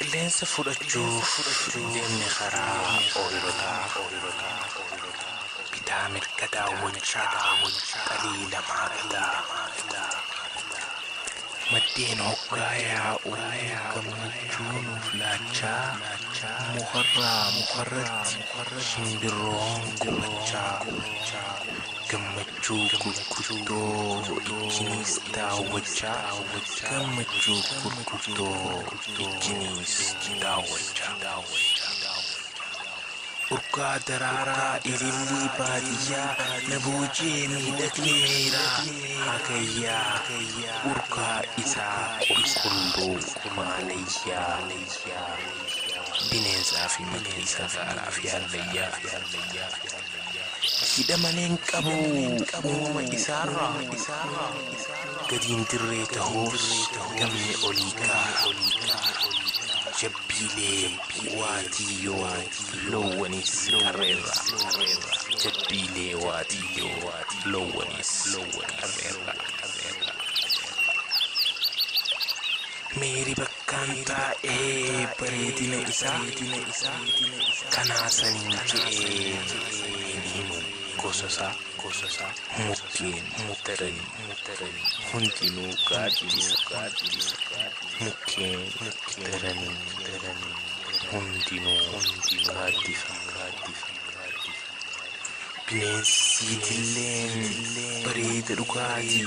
Qilleensa fudhachuuf deemne karaa ooyirotaa bitaa mirga daawwachaa qaliilamaa gadaa maddeen hoggaa yaa'uu gammachuun laachaa mukarratti shimbirroon gubachaa gammachuu gurguddoo ijjiniis daawwachaa gammachuu gurguddoo ijjiniis daawwachaa urgaa daraaraa ilillii baadiyyaa na boojee miidhagneeraa hagayyaa urgaa isaa qulqulluu maalayyaa bineensaa fi maqeessa gaaraa fi hallayyaa hidhamaniin qabu uumama isaarraa gadiin dirree ta'uuf gamni olii gaara jabbiilee waatiyyoo loowwanis qarreerra jabbiilee waatiyyoo loowwanis qarreerra meeri bakkaan taa'ee bareedina isaa kanaasaniin je'ee hin himu gosasaa mukkeen daranii hundinuu gaaddisa mukkeen daranii hundinuu gaaddisa bineensiitilleen bareeda dhugaatii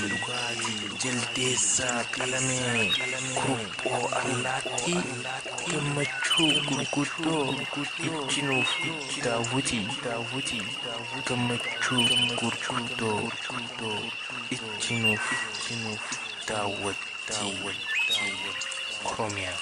jaldeessaa qalamee kuruphoo allaattii gammachuu gurguddoo ijjinuuf daawwitii gammachuu gurguddoo ijjinuuf daawwattii Oromiyaa